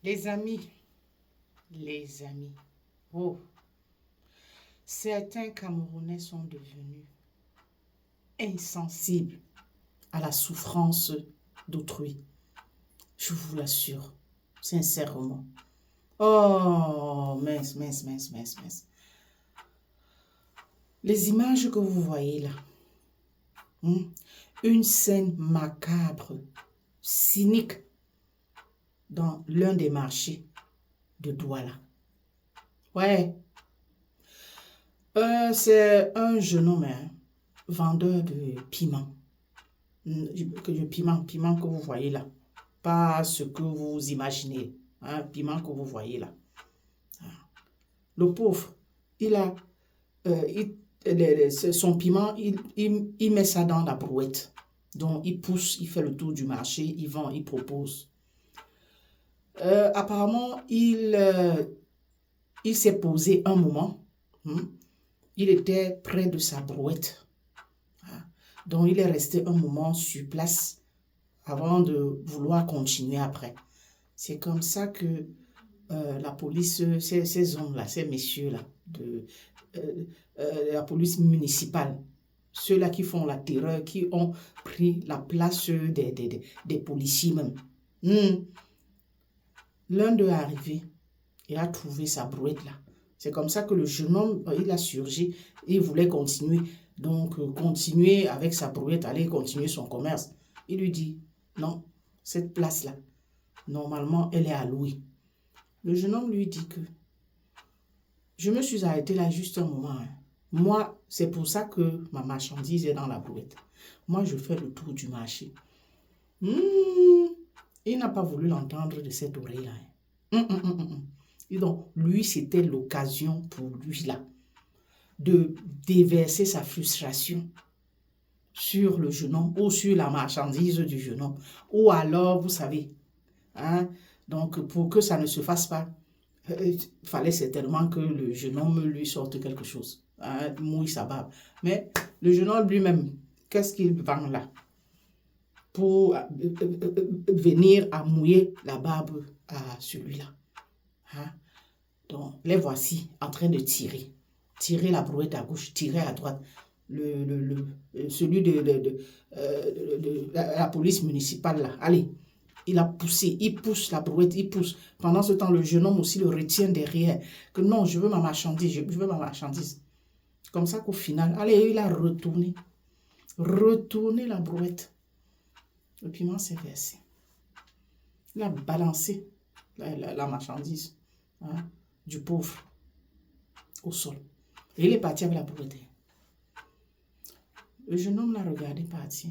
Les amis, oh, certains Camerounais sont devenus insensibles à la souffrance d'autrui. Je vous l'assure, sincèrement. Oh, mince. Les images que vous voyez là, une scène macabre, cynique, dans l'un des marchés de Douala. Ouais, c'est un jeune homme, vendeur de piment. Piment que vous voyez là. Pas ce que vous imaginez. Piment que vous voyez là. Le pauvre, il a son piment, il met ça dans la brouette. Donc, il pousse, il fait le tour du marché, il vend, il propose. Apparemment, il s'est posé un moment. Il était près de sa brouette. Donc, il est resté un moment sur place avant de vouloir continuer après. C'est comme ça que la police, ces hommes-là, ces messieurs-là, la police municipale, ceux-là qui font la terreur, qui ont pris la place des policiers même. L'un d'eux est arrivé et a trouvé sa brouette là. C'est comme ça que le jeune homme, il a surgi, il voulait continuer. Donc, continuer avec sa brouette, aller continuer son commerce. Il lui dit, non, cette place-là, normalement, elle est à louer. Le jeune homme lui dit que je me suis arrêté là juste un moment. Moi, c'est pour ça que ma marchandise est dans la brouette. Moi, je fais le tour du marché. Il n'a pas voulu l'entendre de cette oreille-là. Et donc, lui, c'était l'occasion pour lui là de déverser sa frustration sur le jeune homme ou sur la marchandise du jeune homme. Ou alors, vous savez, donc pour que ça ne se fasse pas, il fallait certainement que le jeune homme lui sorte quelque chose, mouille sa barbe. Mais le jeune homme lui-même, qu'est-ce qu'il vend là pour venir à mouiller la barbe à celui-là? Donc, les voici en train de tirer. Tirer la brouette à gauche, tirer à droite. Celui de la police municipale là, allez, il a poussé, il pousse la brouette, il pousse. Pendant ce temps, le jeune homme aussi le retient derrière. Que non, je veux ma marchandise, je veux ma marchandise. Comme ça qu'au final, allez, il a retourné la brouette. Le piment s'est versé. Il a balancé la marchandise du pauvre au sol. Et il est parti avec la brouette. Le jeune homme l'a regardé partir.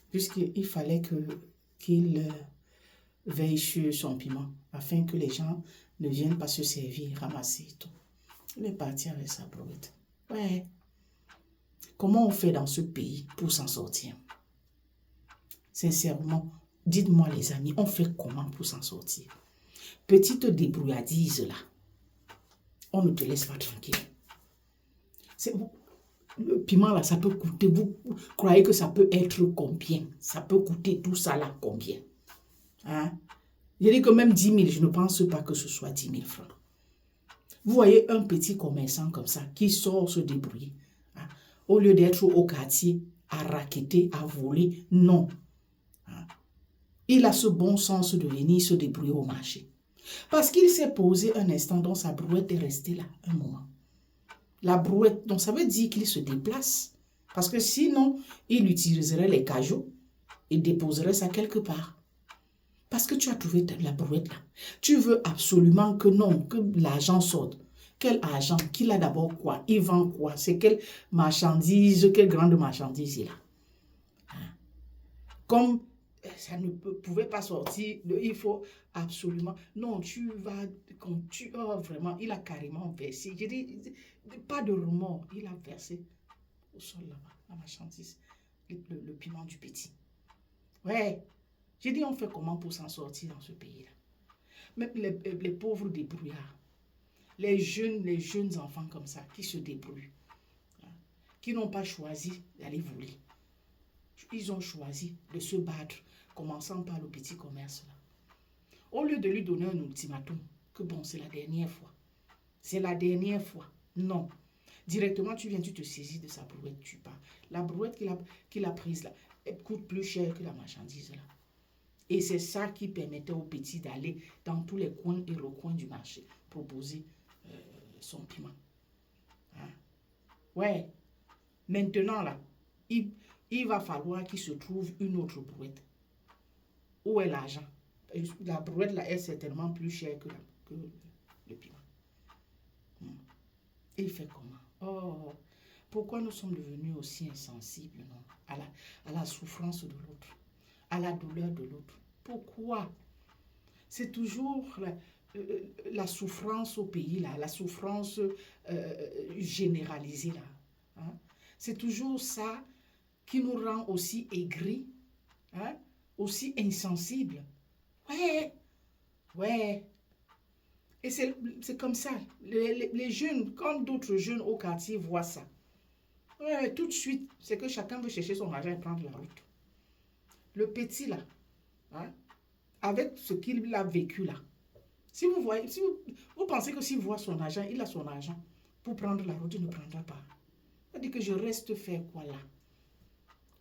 Puisqu'il fallait qu'il veille sur son piment, afin que les gens ne viennent pas se servir, ramasser et tout. Il est parti avec sa brouette. Ouais. Comment on fait dans ce pays pour s'en sortir? Sincèrement, dites-moi les amis, on fait comment pour s'en sortir? Petite débrouillardise là, on ne te laisse pas tranquille. Le piment là, ça peut coûter, vous croyez que ça peut être combien? Ça peut coûter tout ça là, combien? Je dis que même 10 000, je ne pense pas que ce soit 10 000 francs. Vous voyez un petit commerçant comme ça qui sort se débrouiller. Au lieu d'être au quartier, à raqueter, à voler, non. Il a ce bon sens de venir se débrouiller au marché. Parce qu'il s'est posé un instant dans sa brouette et resté là un moment. La brouette, donc ça veut dire qu'il se déplace. Parce que sinon, il utiliserait les cajots et déposerait ça quelque part. Parce que tu as trouvé la brouette là. Tu veux absolument que non, que l'argent sorte. Quel argent? Qu'il a d'abord quoi? Il vend quoi? C'est quelle marchandise, quelle grande marchandise il a? Comme ça ne pouvait pas sortir, il faut absolument... Non, tu vas... vraiment, il a carrément versé. Je dis, pas de remords. Il a versé au sol là-bas, la marchandise, le piment du petit. Ouais. J'ai dit, on fait comment pour s'en sortir dans ce pays-là? Même les pauvres débrouillards, les jeunes enfants comme ça, qui se débrouillent, qui n'ont pas choisi d'aller voler. Ils ont choisi de se battre, commençant par le petit commerce là. Au lieu de lui donner un ultimatum, que bon, c'est la dernière fois. C'est la dernière fois. Non. Directement, tu viens, tu te saisis de sa brouette, tu pars. La brouette qu'il a prise là, elle coûte plus cher que la marchandise là. Et c'est ça qui permettait au petit d'aller dans tous les coins et recoins du marché, proposer son piment. Hein? Ouais. Maintenant là, il va falloir qu'il se trouve une autre brouette. Où est l'argent? La brouette là est certainement plus chère que le piment. Il fait comment? Oh, pourquoi nous sommes devenus aussi insensibles, non? À la souffrance de l'autre, à la douleur de l'autre. Pourquoi? C'est toujours la souffrance au pays, là, la souffrance généralisée. Là, hein? C'est toujours ça qui nous rend aussi aigris, hein? Aussi insensibles. Ouais, ouais. Et c'est comme ça. Les jeunes, quand d'autres jeunes au quartier voient ça, ouais, tout de suite, c'est que chacun veut chercher son argent et prendre la route. Le petit là, hein, avec ce qu'il a vécu là, si vous voyez, si vous pensez que s'il voit son argent, il a son argent pour prendre la route, il ne prendra pas. C'est-à-dire que je reste faire quoi là?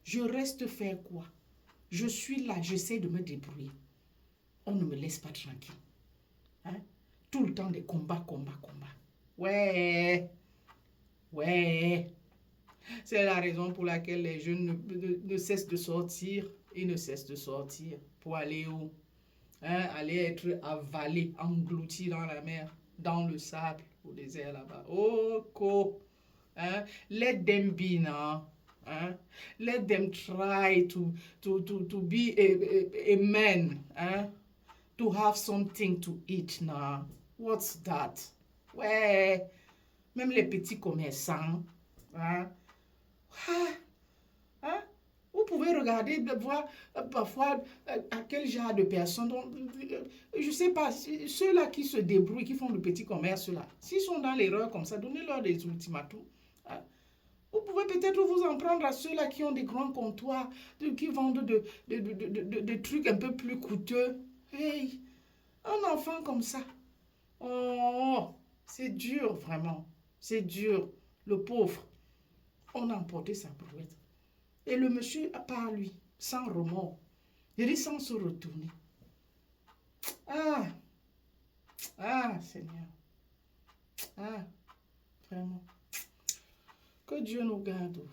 Je reste faire quoi? Je suis là, j'essaie de me débrouiller. On ne me laisse pas tranquille. Hein? Tout le temps des combats, combats, combats. Ouais, ouais. C'est la raison pour laquelle les jeunes ne cessent de sortir. Ils ne cessent de sortir pour aller où? Hein? Aller être avalés, engloutis dans la mer, dans le sable, au désert là-bas. Oh, co. Hein? Let them be now. Hein? Let them try to be a man. Hein? To have something to eat now. What's that? Ouais. Même les petits commerçants. Hein? Ah, hein? Vous pouvez regarder, voir parfois à quel genre de personnes, je ne sais pas, ceux-là qui se débrouillent, qui font le petit commerce là, s'ils sont dans l'erreur comme ça, donnez-leur des ultimatums. Hein? Vous pouvez peut-être vous en prendre à ceux-là qui ont des grands comptoirs, qui vendent des trucs un peu plus coûteux. Hey, un enfant comme ça, oh, c'est dur vraiment, c'est dur, le pauvre. On a emporté sa brouette. Et le monsieur, à part lui, sans remords, il dit sans se retourner. Ah, ah, Seigneur. Ah, vraiment. Que Dieu nous garde.